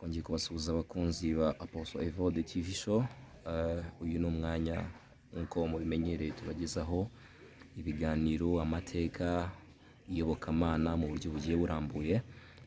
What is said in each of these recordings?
Twongeye kubasuhuza abakunzi ba Apostle Evode TV show. Uyu ni umwanya nk'uko mubimenyereye tubagezaho ibiganiro, amateka, iyobokamana mu buryo bugiye burambuye.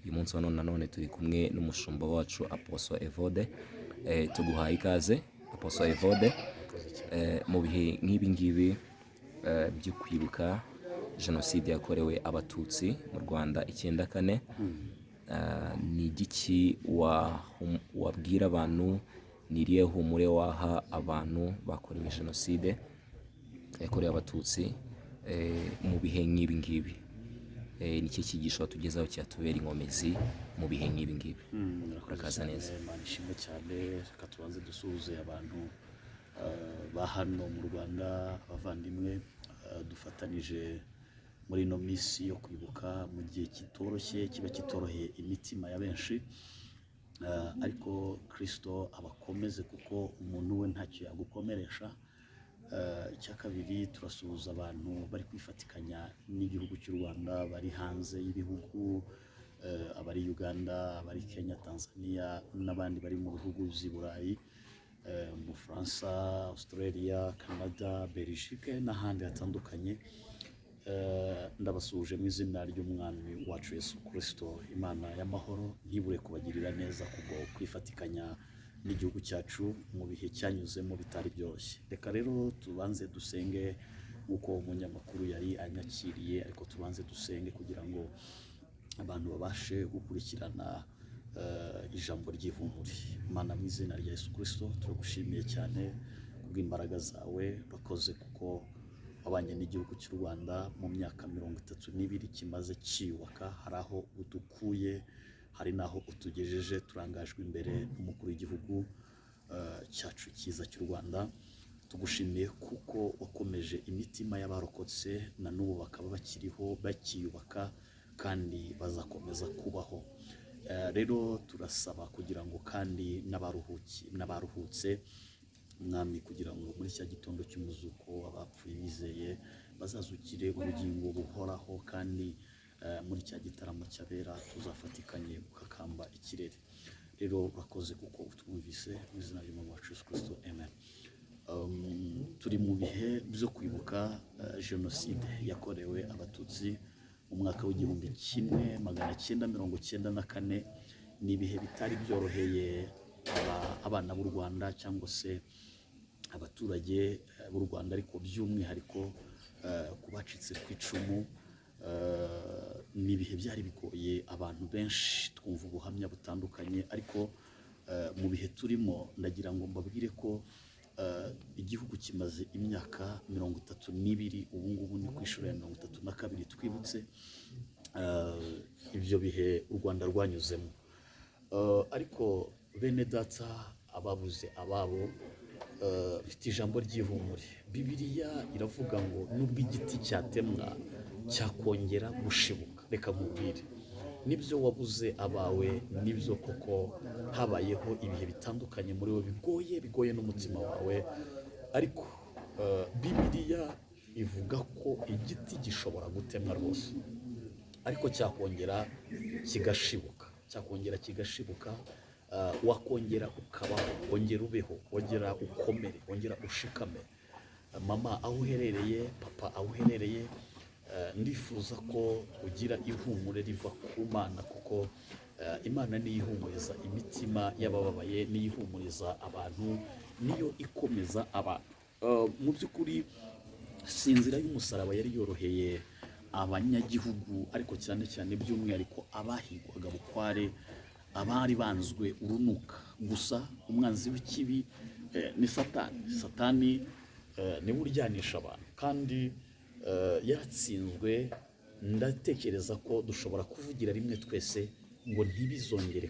Uyu munsi wa none turi kumwe n'umushumba wacu Apostle Evode. Tuguhaye ikaze Apostle Evode. Mu bihe nk'ibi ngibi byo kwibuka jenoside yakorewe abatutsi mu Rwanda 94, ni igiki wabwira abantu, niriye humure waha abantu bakorewe jenoside yakorewe abatutsi mu bihe nk'ibi ngibi? Ni iki cyigisho tugezaho cyatubera inkomezi mu bihe nk'ibi ngibi? Urakaza neza. Manishimwe cyane, reka tubanze dusuhuze abantu ba hano mu Rwanda, abavandimwe dufatanije muri ino minsi yo kwibuka mu gihe kitoroshye, kiba kitoroheye imitima ya benshi, ariko Kristo abakomeze kuko umuntu we ntacyo yagukomeresha. Icya kabiri, turasuhuza abantu bari kwifatikanya n'igihugu cy'u Rwanda, bari hanze y'ibihugu, abari Uganda, abari Kenya, Tanzania n'abandi bari mu bihugu by'i Burayi, mu Faransa, Australia, Canada, Belgique n'ahandi hatandukanye. Ndabasuhuje mu izina ry'umwami wacu Yesu Kristo. Imana y'amahoro ntibure kubagirira neza kubwo kwifatikanya n'igihugu cyacu mu bihe cyanyuzemo bitari byoroshye. Reka rero tubanze dusenge nk'uko umunyamakuru yari anyakiriye, ariko tubanze dusenge kugira ngo abantu babashe gukurikirana ijambo ry'ihumure. Mana, mu izina rya Yesu Kristo turagushimiye cyane kubw'imbaraga zawe. Urakoze kuko wabanye n'igihugu cy'u Rwanda mu myaka 32 kimaze cyiyubaka. Hari aho udukuye, hari n'aho utugejeje. Turangajwe imbere n'umukuru w'igihugu cyacu cyiza cy'u Rwanda. Tugushimiye kuko wakomeje imitima y'abarokotse, na n'ubu bakaba bakiriho bakiyubaka kandi bazakomeza kubaho. Rero turasaba kugira ngo kandi n'abaruhutse mwami, kugira ngo muri cya gitondo cy'umuzuko abapfuye bizeye bazazukire ubugingo buhoraho, kandi muri cya gitaramo cy'abera tuzafatikanye gukakamba ikirere. Rero urakoze kuko utwumvise, mu izina ry'umwami wacu Yesu Kristo, amen. Turi mu bihe byo kwibuka jenoside yakorewe abatutsi mu mwaka w'1994. Ni ibihe bitari byoroheye abana b'u Rwanda cyangwa se abaturage b'u Rwanda, ariko by'umwihariko ku bacitse ku icumu. Ni ibihe byari bigoye abantu benshi, twumva ubuhamya butandukanye, ariko mu bihe turimo ndagira ngo mbabwire ko igihugu kimaze imyaka 32, ubu ngubu ni ku ishuri ya 32 twibutse ibyo bihe u Rwanda rwanyuzemo. Ariko bene data, ababuze ababo, mfite ijambo ry'ihumure. Bibiliya iravuga ngo nubwo igiti cyatemwa cyakongera gushibuka. Reka nkubwire, nibyo wabuze abawe, nibyo koko habayeho ibihe bitandukanye muri wowe bigoye n'umutima wawe, ariko Bibiliya ivuga ko igiti gishobora gutemwa rwose, ariko cyakongera kigashibuka, wakongera ukabaho, wongera ubeho, wongera ukomere, wongera ushikame. Mama aho uherereye, papa aho uherereye, ndifuza ko ugira ihumure riva ku Mana, kuko Imana niyo ihumuriza imitima y'abababaye, niyo ihumuriza abantu, niyo ikomeza abantu. Mu by'ukuri si inzira y'umusaraba yari yoroheye abanyagihugu, ariko cyane cyane by'umwihariko abahigwaga bukware, abari banzwe urunuka. Gusa umwanzi w'ikibi ni Satani niwe uryanisha abantu, kandi yaratsinzwe. Ndatekereza ko dushobora kuvugira rimwe twese ngo ntibizongere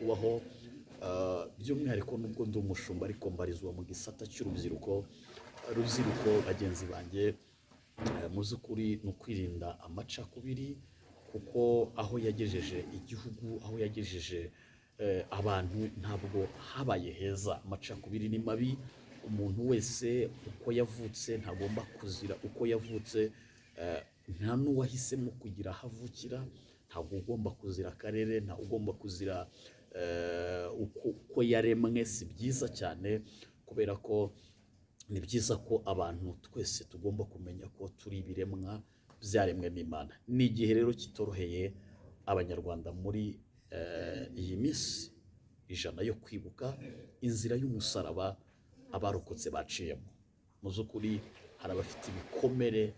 kubaho. By'umwihariko nubwo ndi umushumba, ariko mbarizwa mu gisata cy'urubyiruko. Bagenzi banjye, mu by'ukuri ni ukwirinda amacakubiri, kuko aho yagejeje igihugu, aho yagejeje abantu, ntabwo habaye heza. Amacakubiri ni mabi. Umuntu wese uko yavutse ntagomba kuzira uko yavutse. Nta n'uwahisemo kugira aho avukira, ntabwo ugomba kuzira akarere, ntabwo ugomba kuzira uko yaremwe. Si byiza cyane, kubera ko ni byiza ko abantu twese tugomba kumenya ko turi ibiremwa byaremwe n'Imana. Ni igihe rero kitoroheye abanyarwanda muri iyi minsi 100 yo kwibuka inzira y'umusaraba abarokotse baciyemo. Mu by'ukuri hari abafite ibikomere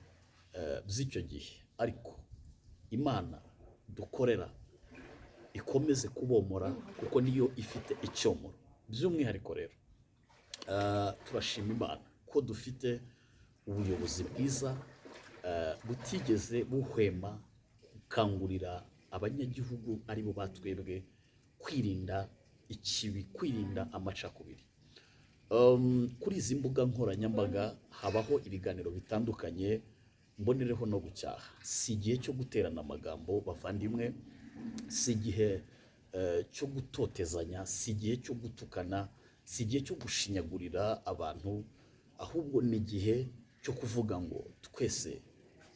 by'icyo gihe, ariko Imana dukorera ikomeze kubomora, kuko niyo ifite icyomoro. By'umwihariko rero turashima Imana ko dufite ubuyobozi bwiza butigeze buhwema gukangurira abanyagihugu aribo batwebwe kwirinda ikibi, kwirinda amacakubiri. Kuri izi mbuga nkoranyambaga habaho ibiganiro bitandukanye, mbonereho no gucyaha. Si igihe cyo guterana amagambo bavandimwe, si igihe cyo gutotezanya, si igihe cyo gutukana, si igihe cyo gushinyagurira abantu, ahubwo ni igihe cyo kuvuga ngo twese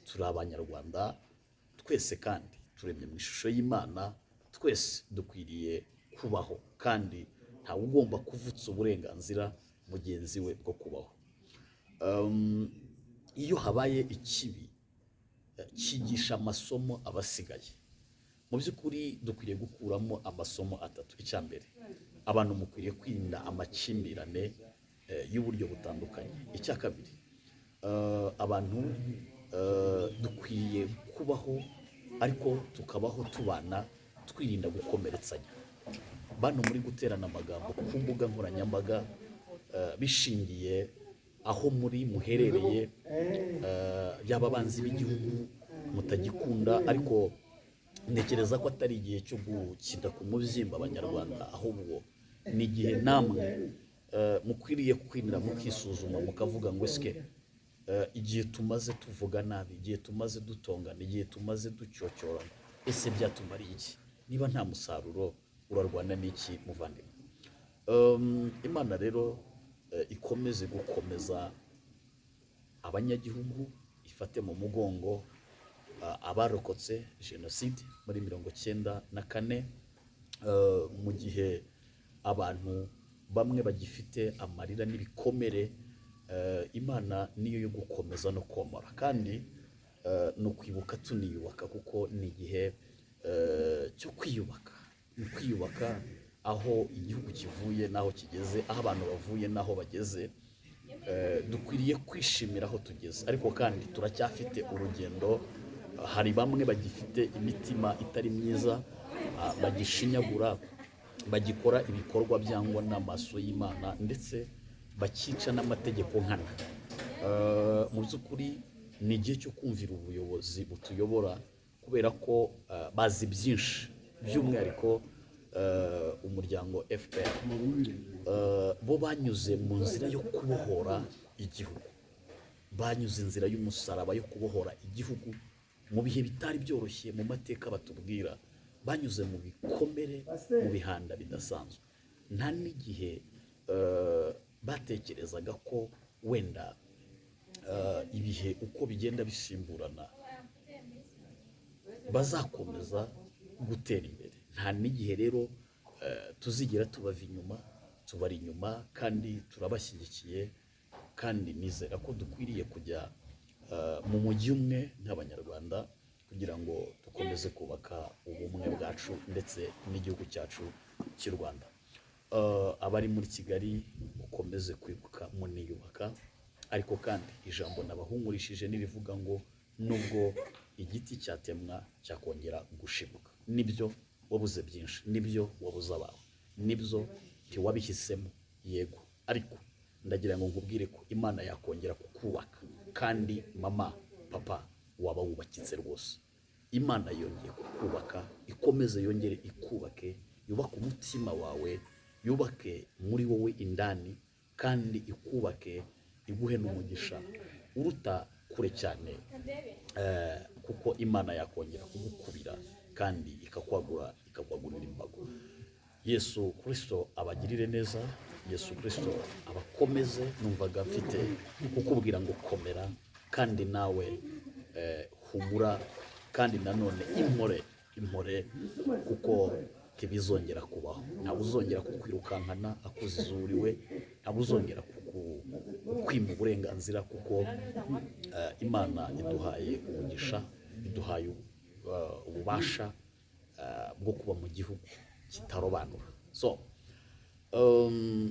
turi Abanyarwanda, twese kandi turemye mu ishusho y'Imana, twese dukwiriye kubaho, kandi ntawe ugomba kuvutsa uburenganzira mugenzi we bwo kubaho. Iyo habaye ikibi cyigisha amasomo abasigaye. Mu by'ukuri dukwiriye gukuramo amasomo 3. Icya mbere, abantu mukwiriye kwirinda amakimbirane y'uburyo butandukanye. Icya kabiri, abantu dukwiriye kubaho ariko tukabaho tubana twirinda gukomeretsanya. Bantu muri guterana amagambo ku mbuga nkoranyambaga bishingiye aho muri muherereye, yaba abanzi b'igihugu mutagikunda, ariko ntekereza ko atari igihe cyo gukina ku mubyimba Abanyarwanda, ahubwo ni igihe namwe mukwiriye kwirinda, mukisuzuma, mukavuga ngo eske igihe tumaze tuvuga nabi, igihe tumaze dutongana, igihe tumaze ducyocyorana, ese byatumariye iki? Niba nta musaruro, urarwana n'iki muvandimwe? Imana rero ikomeze gukomeza abanyagihugu, ifate mu mugongo abarokotse jenoside muri 1994, mu gihe abantu bamwe bagifite amarira n'ibikomere. Imana niyo yo gukomeza no komora, kandi no kwibuka tuniyubaka, kuko ni igihe cyo kwiyubaka. Ni kwiyubaka aho igihugu kivuye n'aho kigeze, aho abantu bavuye n'aho bageze. Dukwiriye kwishimira aho tugeze, ariko kandi turacyafite urugendo. Hari bamwe bagifite imitima itari myiza, bagishinyagura, bagikora ibikorwa byangwa n'amaso y'Imana, ndetse bakica n'amategeko nkana. Mu by'ukuri ni igihe cyo kumvira ubuyobozi butuyobora, kubera ko bazi byinshi, by'umwihariko umuryango FPR. Bo banyuze mu nzira yo kubohora igihugu, banyuze inzira y'umusaraba yo kubohora igihugu mu bihe bitari byoroshye mu mateka batubwira. Banyuze mu bikomere, mu bihanda bidasanzwe. Nta n'igihe batekerezaga ko wenda ibihe uko bigenda bisimburana bazakomeza gutera imbere. Nta n'igihe rero tuzigera tubava inyuma, tubari inyuma, kandi turabashyigikiye. Kandi nizera ko dukwiriye kujya mu mujyi umwe nk'Abanyarwanda, kugira ngo dukomeze kubaka ubumwe bwacu ndetse n'igihugu cyacu cy'u Rwanda. Abari muri Kigali mukomeze kwibuka muniyubaka, ariko kandi ijambo nabahumurishije nirivuga ngo nubwo igiti cyatemwa cyakongera gushibuka. Nibyo wabuze byinshi, nibyo wabuze abawe, nibyo ntiwabihisemo, yego, ariko ndagira ngo nkubwire ko Imana yakongera kukubaka. Kandi mama, papa, waba wubakitse rwose. Imana yongeye kukubaka, ikomeze yongere ikubake, yubake umutima wawe, yubake muri wowe indani, kandi ikubake, iguhe n'umugisha uruta kure cyane, kuko Imana yakongera kugukubira kandi ikakwagurira imbago. Yesu Kristo abagirire neza, Yesu Kristo abakomeze. Numvaga mfite kukubwira ngo komera, kandi nawe humura, kandi nanone impore impore kuko ntibizongera kubaho. Ntabwo uzongera kukwirukankana akuzizuriwe, ntabwo uzongera kwima uburenganzira kuko Imana iduhaye umugisha, iduhaye ububasha bwo kuba mu gihugu kitarobanura. So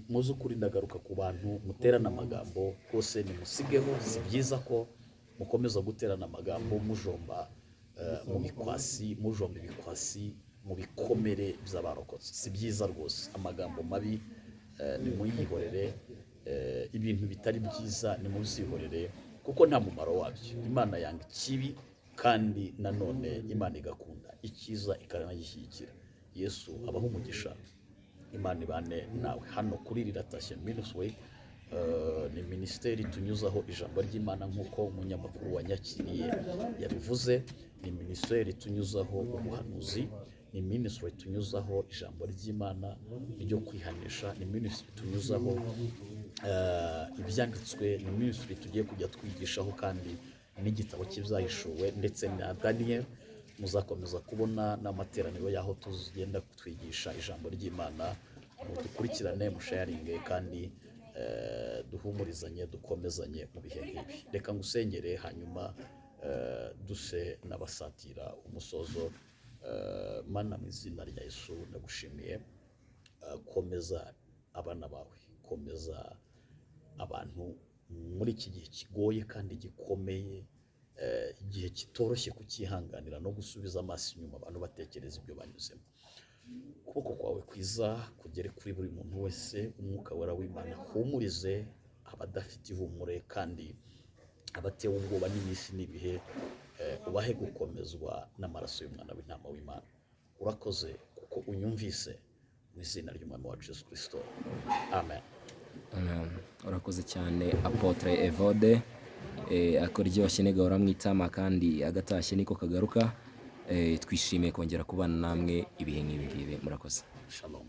muzi ukuri ndagaruka ku bantu muterana amagambo rwose nimusigeho. Si byiza ko mukomeza guterana amagambo mujomba mu bikwasi, mujomba ibikwasi mu bikomere by'abarokotse. Si byiza rwose. Amagambo mabi nimuyihorere, ibintu bitari byiza nimuzihorere kuko nta mumaro wabyo. Imana yanga ikibi kandi nanone Imana igakunda icyiza ikanagishyigikira. Yesu abaho umugisha. Imana ibane nawe. Hano kuri Riratashye Ministry ni minisiteri tunyuzaho ijambo ry'Imana nk'uko umunyamakuru wanyakiriye yabivuze. Ni minisiteri tunyuzaho ubuhanuzi, ni minisitiri tunyuzaho ijambo ry'Imana ryo kwihanisha, ni minisitiri tunyuzaho ibyanditswe, ni minisitiri tugiye kujya twigishaho kandi n'igitabo cy'ibyahishuwe ndetse na Daniel. Muzakomeza kubona n'amateraniro y'aho tugenda twigisha ijambo ry'Imana. Dukurikirane, musharinge kandi duhumurizanye, dukomezanye mu bihe nk'ibi. Reka ngusengere hanyuma duse n'abasatira umusozo. Mana mu izina rya Yesu ndagushimiye. Komeza abana bawe, komeza abantu muri iki gihe kigoye kandi gikomeye, igihe kitoroshye kukihanganira no gusubiza amaso inyuma abantu batekereza ibyo banyuzemo. Ukuboko kwawe kwiza kugere kuri buri muntu wese. Umwuka wera w'Imana humurize abadafite ihumure kandi abatewe ubwoba n'iminsi n'ibihe, ubahe gukomezwa n'amaraso y'umwana w'intama w'Imana. Urakoze kuko unyumvise mu izina ry'umwami wacu Yesu Kristo. Amen. Urakoze cyane Apotre Evode. Akoryoshye negahora mwitama kandi agatashye niko kagaruka. Twishimiye kongera kubana namwe ibihe nk'ibi. Murakoze. Shalom.